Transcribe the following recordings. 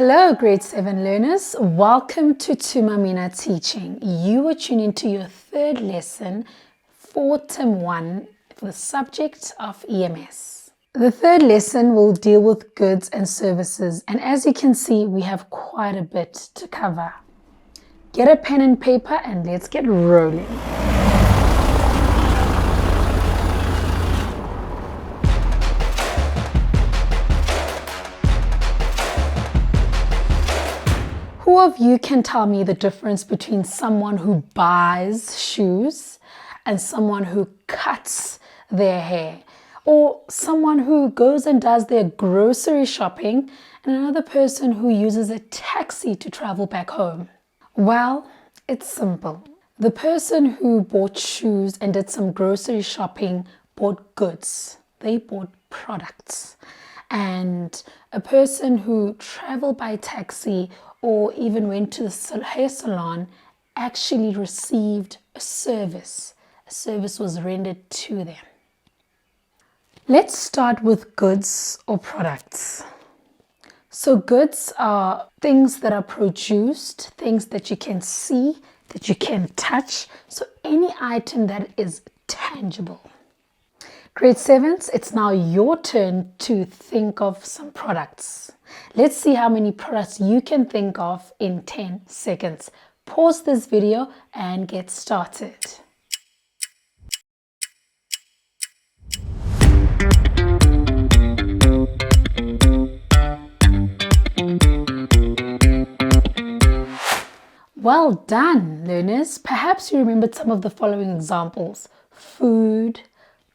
Hello grade 7 learners, welcome to Thuma Mina Teaching. You are tuning into your third lesson for term 1 for the subject of EMS. The third lesson will deal with goods and services, and as you can see we have quite a bit to cover. Get a pen and paper and let's get rolling. Who of you can tell me the difference between someone who buys shoes and someone who cuts their hair? Or someone who goes and does their grocery shopping and another person who uses a taxi to travel back home? Well, it's simple. The person who bought shoes and did some grocery shopping bought goods. They bought products. And a person who traveled by taxi or even went to the hair salon actually received a service. A service was rendered to them. Let's start with goods or products. So goods are things that are produced, things that you can see, that you can touch. So any item that is tangible. Grade 7s, it's now your turn to think of some products. Let's see how many products you can think of in 10 seconds. Pause this video and get started. Well done, learners. Perhaps you remembered some of the following examples: food,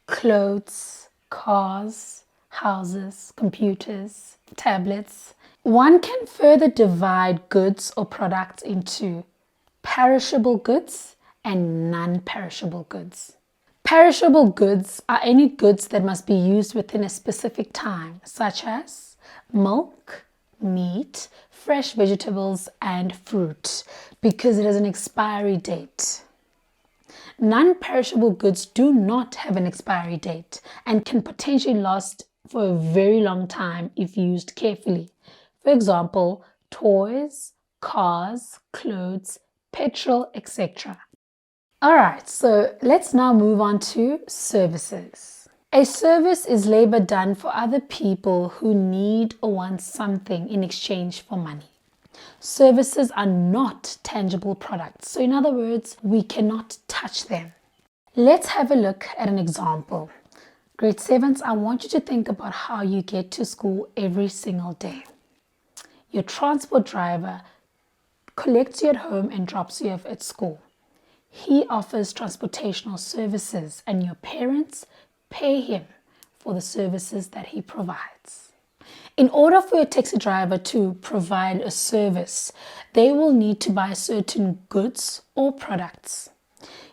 clothes, cars, houses, computers, tablets. One can further divide goods or products into perishable goods and non-perishable goods. Perishable goods are any goods that must be used within a specific time, such as milk, meat, fresh vegetables, and fruit, because it has an expiry date. Non-perishable goods do not have an expiry date and can potentially last for a very long time if used carefully. For example, toys, cars, clothes, petrol, etc. Alright, so let's now move on to services. A service is labor done for other people who need or want something in exchange for money. Services are not tangible products, so in other words, we cannot touch them. Let's have a look at an example. Grade 7s, I want you to think about how you get to school every single day. Your transport driver collects you at home and drops you off at school. He offers transportational services and your parents pay him for the services that he provides. In order for a taxi driver to provide a service, they will need to buy certain goods or products.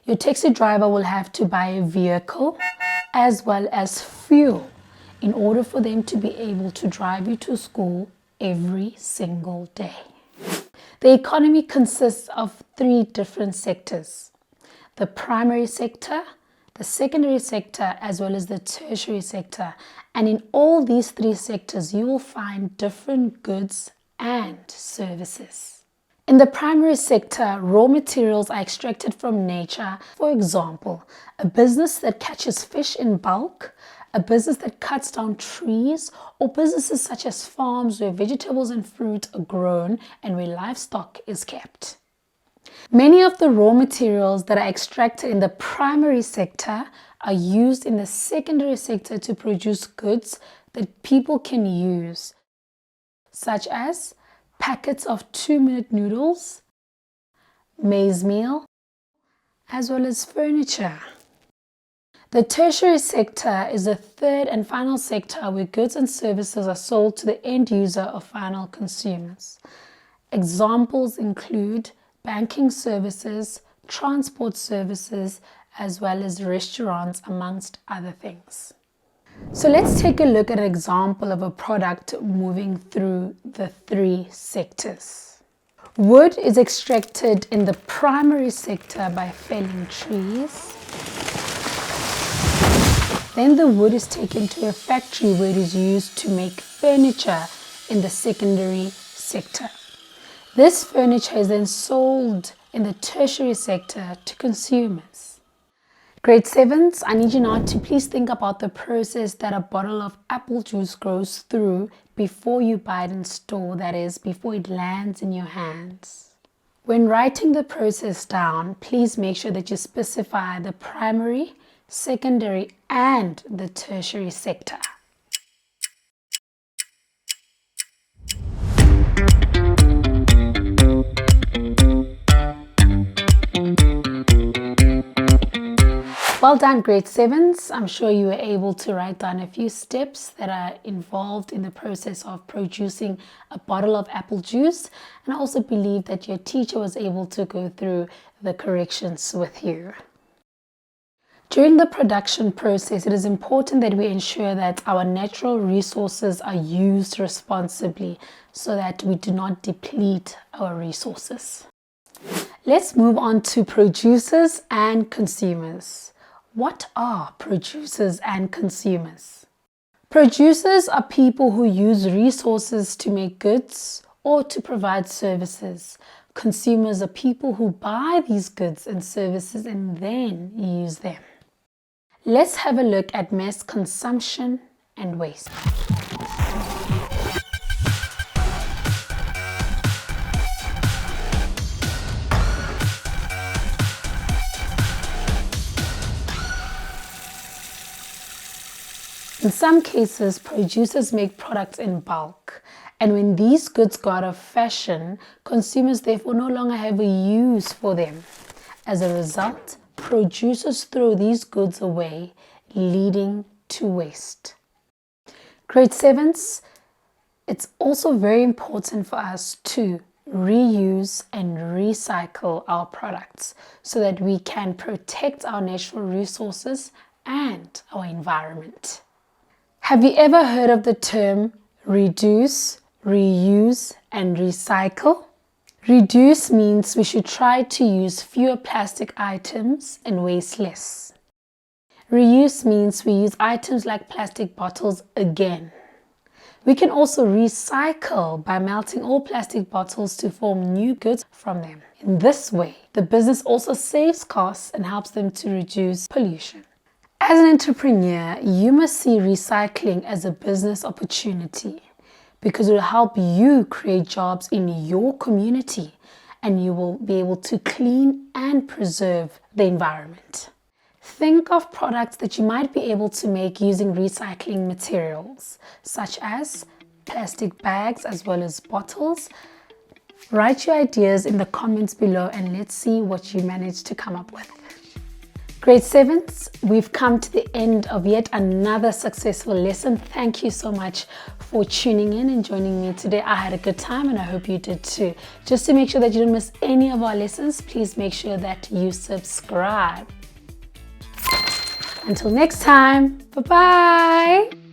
Your taxi driver will have to buy a vehicle as well as fuel in order for them to be able to drive you to school every single day. The economy consists of 3 different sectors: the primary sector, the secondary sector, as well as the tertiary sector. And in all these 3 sectors, you will find different goods and services. In the primary sector, raw materials are extracted from nature. For example, a business that catches fish in bulk, a business that cuts down trees, or businesses such as farms where vegetables and fruit are grown and where livestock is kept. Many of the raw materials that are extracted in the primary sector are used in the secondary sector to produce goods that people can use, such as packets of 2-minute noodles, maize meal, as well as furniture. The tertiary sector is the third and final sector where goods and services are sold to the end user or final consumers. Examples include banking services, transport services, as well as restaurants, amongst other things. So let's take a look at an example of a product moving through the 3 sectors. Wood is extracted in the primary sector by felling trees. Then the wood is taken to a factory where it is used to make furniture in the secondary sector. This furniture is then sold in the tertiary sector to consumers. Grade 7s, I need you now to please think about the process that a bottle of apple juice goes through before you buy it in store, that is, before it lands in your hands. When writing the process down, please make sure that you specify the primary, secondary, and the tertiary sector. Well done, grade 7s. I'm sure you were able to write down a few steps that are involved in the process of producing a bottle of apple juice. And I also believe that your teacher was able to go through the corrections with you. During the production process, it is important that we ensure that our natural resources are used responsibly so that we do not deplete our resources. Let's move on to producers and consumers. What are producers and consumers? Producers are people who use resources to make goods or to provide services. Consumers are people who buy these goods and services and then use them. Let's have a look at mass consumption and waste. In some cases, producers make products in bulk, and when these goods go out of fashion, consumers therefore no longer have a use for them. As a result, producers throw these goods away, leading to waste. Grade 7s, it's also very important for us to reuse and recycle our products so that we can protect our natural resources and our environment. Have you ever heard of the term reduce, reuse, and recycle? Reduce means we should try to use fewer plastic items and waste less. Reuse means we use items like plastic bottles again. We can also recycle by melting all plastic bottles to form new goods from them. In this way, the business also saves costs and helps them to reduce pollution. As an entrepreneur, you must see recycling as a business opportunity because it will help you create jobs in your community and you will be able to clean and preserve the environment. Think of products that you might be able to make using recycling materials, such as plastic bags as well as bottles. Write your ideas in the comments below and let's see what you managed to come up with. Grade 7s, we've come to the end of yet another successful lesson. Thank you so much for tuning in and joining me today. I had a good time and I hope you did too. Just to make sure that you don't miss any of our lessons, please make sure that you subscribe. Until next time, bye-bye.